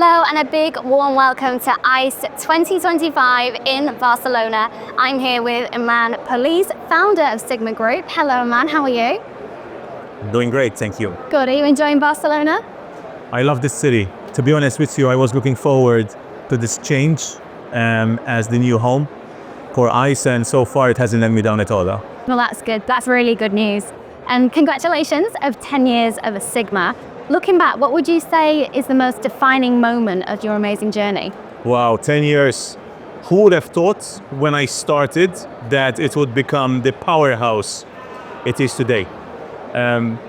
Hello and a big warm welcome to ICE 2025 in Barcelona. I'm here with Eman, Pulis, founder of Sigma Group. Hello Eman, how are you? Doing great, thank you. Good, are you enjoying Barcelona? I love this city. To be honest with you, I was looking forward to this change as the new home for ICE, and so far it hasn't let me down at all. Well, that's good. That's really good news. And congratulations of 10 years of Sigma. Looking back, what would you say is the most defining moment of your amazing journey? Wow, 10 years. Who would have thought when I started that it would become the powerhouse it is today?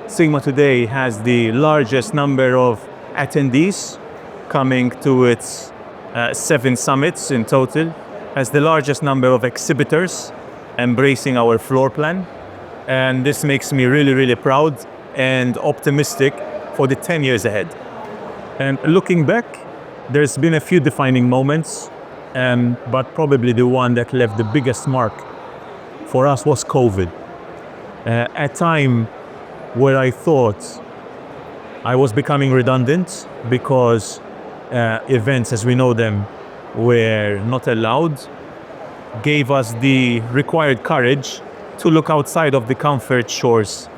Sigma today has the largest number of attendees coming to its 7 summits in total, has the largest number of exhibitors embracing our floor plan, and this makes me really proud and optimistic for the 10 years ahead. And looking back, there's been a few defining moments, but probably the one that left the biggest mark for us was COVID. A time where I thought I was becoming redundant because events as we know them were not allowed, gave us the required courage to look outside of the comfort shores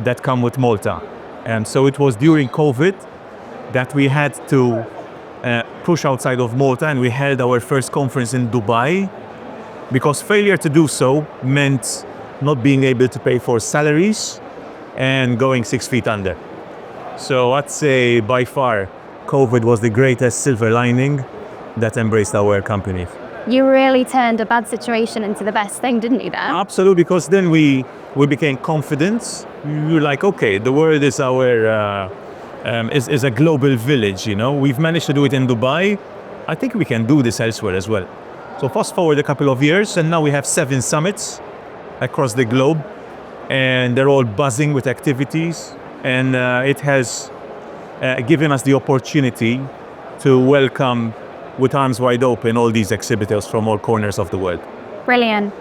that come with Malta. And so it was during COVID that we had to push outside of Malta, and we held our first conference in Dubai, because failure to do so meant not being able to pay for salaries and going 6 feet under. So I'd say by far COVID was the greatest silver lining that embraced our company. You really turned a bad situation into the best thing, didn't you, there? Absolutely, because then we became confident. We were like, okay, the world is our is a global village, you know. We've managed to do it in Dubai. I think we can do this elsewhere as well. So fast forward a couple of years, and now we have 7 summits across the globe, and they're all buzzing with activities. And it has given us the opportunity to welcome with arms wide open all these exhibitors from all corners of the world. Brilliant.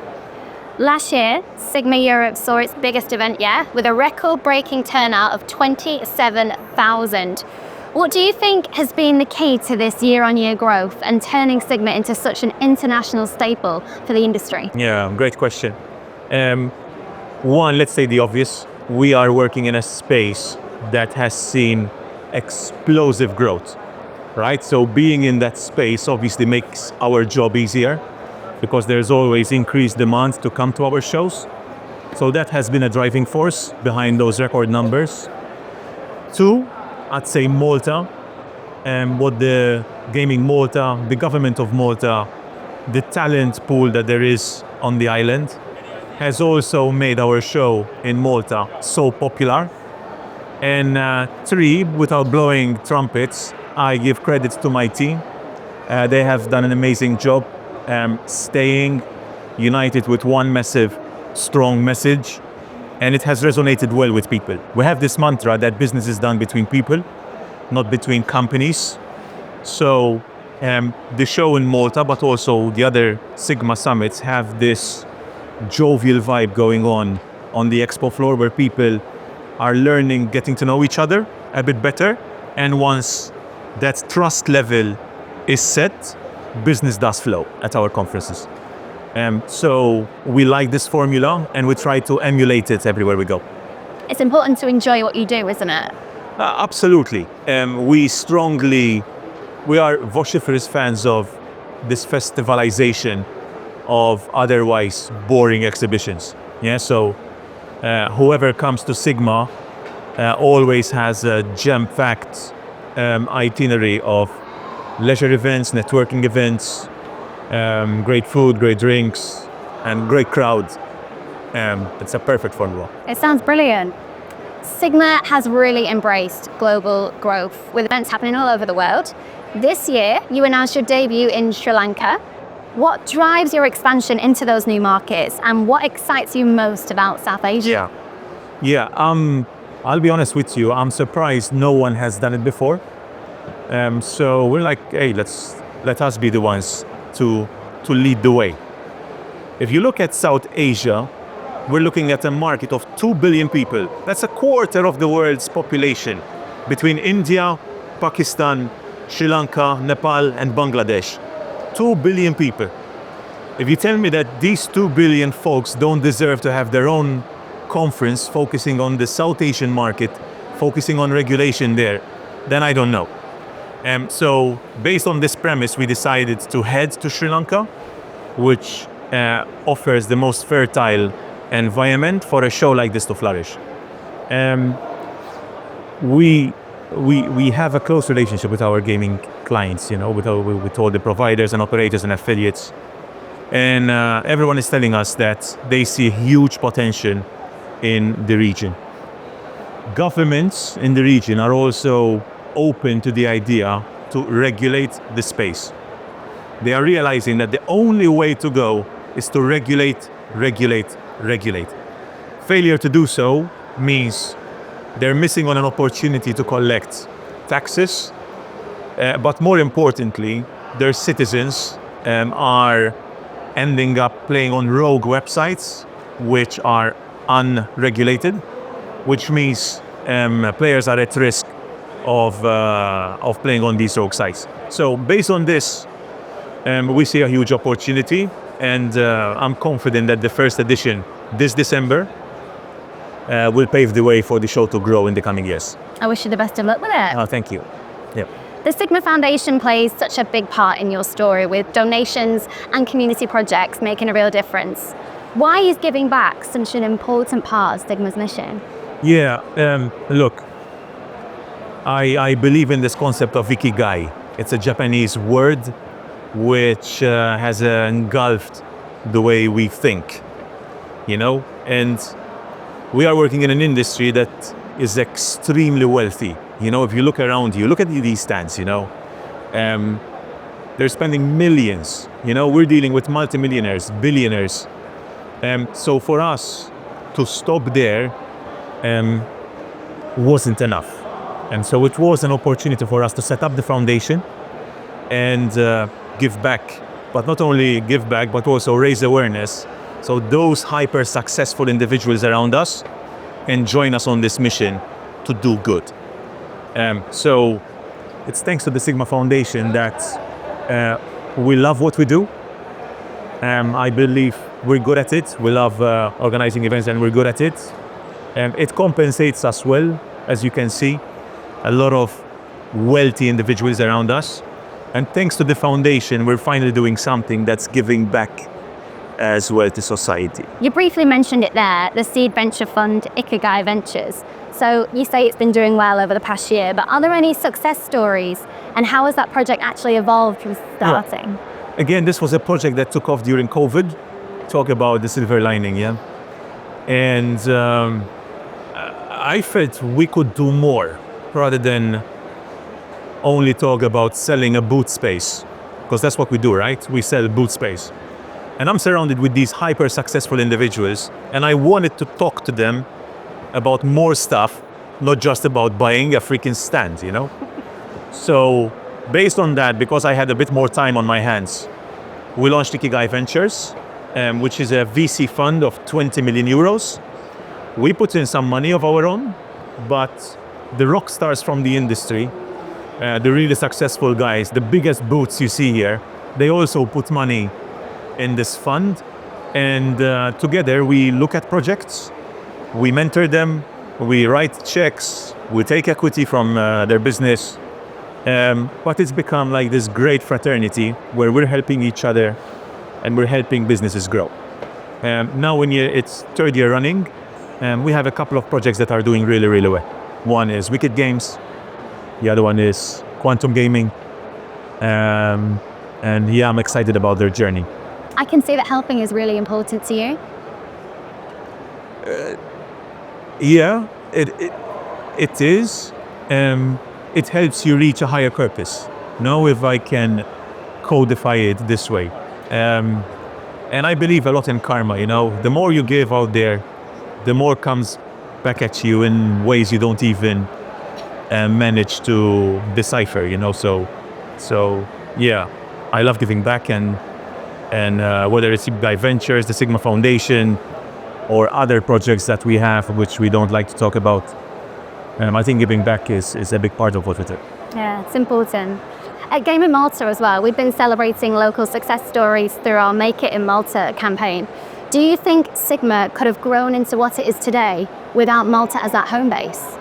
Last year, Sigma Europe saw its biggest event yet, with a record-breaking turnout of 27,000. What do you think has been the key to this year-on-year growth and turning Sigma into such an international staple for the industry? Yeah, great question. One, let's say the obvious. We are working in a space that has seen explosive growth, right? So being in that space obviously makes our job easier, because there's always increased demand to come to our shows. So that has been a driving force behind those record numbers. 2, I'd say Malta, what the GamingMalta, the government of Malta, the talent pool that there is on the island has also made our show in Malta so popular. And 3, without blowing trumpets, I give credit to my team. They have done an amazing job staying united with one massive, strong message, and it has resonated well with people. We have this mantra that business is done between people, not between companies. So the show in Malta, but also the other Sigma summits, have this jovial vibe going on the expo floor, where people are learning, getting to know each other a bit better, and once that trust level is set, business does flow at our conferences. So we like this formula, and we try to emulate it everywhere we go. It's important to enjoy what you do, isn't it? Absolutely. We are vociferous fans of this festivalization of otherwise boring exhibitions. Yeah, so whoever comes to Sigma always has a jam-packed itinerary of leisure events, networking events, great food, great drinks, and great crowds. It's a perfect formula. It sounds brilliant. Sigma has really embraced global growth, with events happening all over the world. This year, you announced your debut in Sri Lanka. What drives your expansion into those new markets, and what excites you most about South Asia? Yeah. I'll be honest with you, I'm surprised no one has done it before. So we're like, hey, let us be the ones to lead the way. If you look at South Asia, we're looking at a market of 2 billion people. That's a quarter of the world's population, between India, Pakistan, Sri Lanka, Nepal, and Bangladesh. 2 billion people. If you tell me that these 2 billion folks don't deserve to have their own conference focusing on the South Asian market, focusing on regulation there, then I don't know. So based on this premise, we decided to head to Sri Lanka, which offers the most fertile environment for a show like this to flourish. We have a close relationship with our gaming clients, with all the providers and operators and affiliates. And everyone is telling us that they see huge potential in the region. Governments in the region are also open to the idea to regulate the space. They are realizing that the only way to go is to regulate. Failure to do so means they're missing on an opportunity to collect taxes, but more importantly, their citizens are ending up playing on rogue websites which are unregulated, which means players are at risk of playing on these rogue sites. So based on this, we see a huge opportunity, and I'm confident that the first edition this December will pave the way for the show to grow in the coming years. I wish you the best of luck with it. Oh, thank you. Yeah. The Sigma Foundation plays such a big part in your story, with donations and community projects making a real difference. Why is giving back such an important part of Sigma's mission? Yeah, look, I believe in this concept of ikigai. It's a Japanese word which has engulfed the way we think, and we are working in an industry that is extremely wealthy. If you look around you, look at these stands, they're spending millions. We're dealing with multimillionaires, billionaires. So for us to stop there wasn't enough. And so it was an opportunity for us to set up the foundation and give back. But not only give back, but also raise awareness. So those hyper successful individuals around us can join us on this mission to do good. So it's thanks to the Sigma Foundation that we love what we do. I believe we're good at it. We love organizing events, and we're good at it. It compensates us well, as you can see, a lot of wealthy individuals around us. And thanks to the foundation, we're finally doing something that's giving back as well to society. You briefly mentioned it there, the seed venture fund, Ikigai Ventures. So you say it's been doing well over the past year, but are there any success stories? And how has that project actually evolved from starting? Yeah. Again, this was a project that took off during COVID. Talk about the silver lining, yeah? And I felt we could do more rather than only talk about selling a boot space, because that's what we do, right? We sell boot space. And I'm surrounded with these hyper successful individuals, and I wanted to talk to them about more stuff, not just about buying a freaking stand, So based on that, because I had a bit more time on my hands, we launched Ikigai Ventures, which is a VC fund of 20 million euros. We put in some money of our own, but the rock stars from the industry, the really successful guys, the biggest boots you see here, they also put money in this fund. And together we look at projects, we mentor them, we write checks, we take equity from their business. But it's become like this great fraternity where we're helping each other and we're helping businesses grow. Now it's third year running, we have a couple of projects that are doing really, really well. One is Wicked Games, the other one is Quantum Gaming. And yeah, I'm excited about their journey. I can see that helping is really important to you. Yeah, it is. It helps you reach a higher purpose. If I can codify it this way. And I believe a lot in karma, The more you give out there, the more comes back at you in ways you don't even manage to decipher, So yeah, I love giving back, and whether it's Ikigai Ventures, the Sigma Foundation, or other projects that we have which we don't like to talk about, I think giving back is a big part of what we do. Yeah, it's important. At GamingMalta as well, we've been celebrating local success stories through our Make It in Malta campaign. Do you think Sigma could have grown into what it is today without Malta as that home base?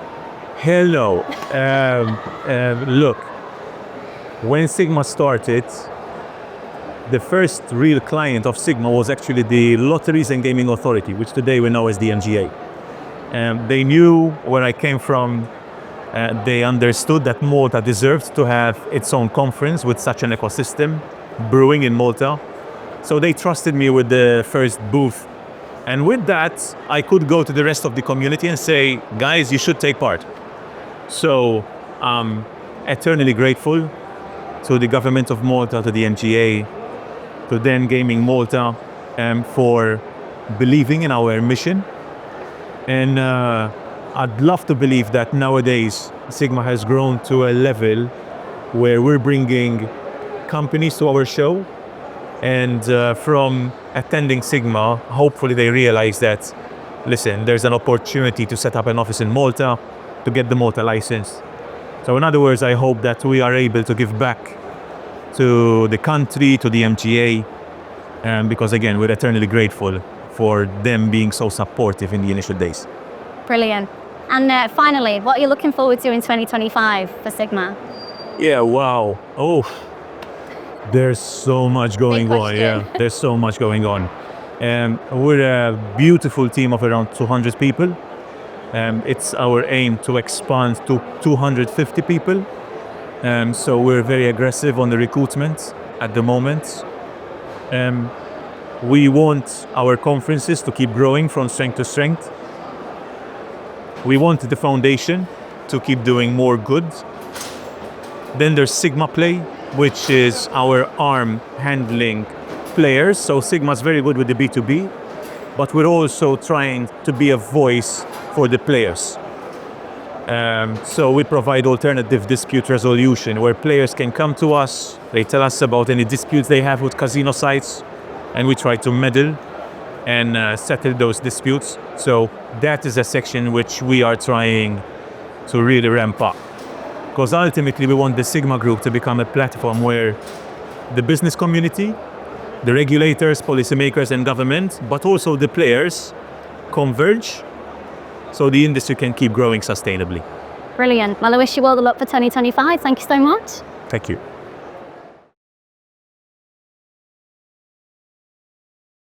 Hello. Look, when Sigma started, the first real client of Sigma was actually the Lotteries and Gaming Authority, which today we know as the MGA. They knew where I came from. They understood that Malta deserved to have its own conference with such an ecosystem brewing in Malta. So they trusted me with the first booth. And with that, I could go to the rest of the community and say, guys, you should take part. So I'm eternally grateful to the government of Malta, to the MGA, to then GamingMalta, for believing in our mission. And I'd love to believe that nowadays Sigma has grown to a level where we're bringing companies to our show. And from attending Sigma, hopefully they realize that, listen, there's an opportunity to set up an office in Malta, to get the Malta license. So in other words, I hope that we are able to give back to the country, to the MGA, because again, we're eternally grateful for them being so supportive in the initial days. Brilliant. And finally, what are you looking forward to in 2025 for Sigma? Yeah, wow. Oh, there's so much going on. Yeah, there's so much going on. We're a beautiful team of around 200 people. It's our aim to expand to 250 people. So we're very aggressive on the recruitment at the moment. We want our conferences to keep growing from strength to strength. We want the foundation to keep doing more good. Then there's Sigma Play, which is our arm handling players. So Sigma's very good with the B2B, but we're also trying to be a voice for the players. So we provide alternative dispute resolution where players can come to us, they tell us about any disputes they have with casino sites, and we try to meddle and settle those disputes. So that is a section which we are trying to really ramp up. Because ultimately we want the Sigma Group to become a platform where the business community, the regulators, policymakers and government, but also the players converge so the industry can keep growing sustainably. Brilliant. Well, I wish you all the luck for 2025. Thank you so much. Thank you.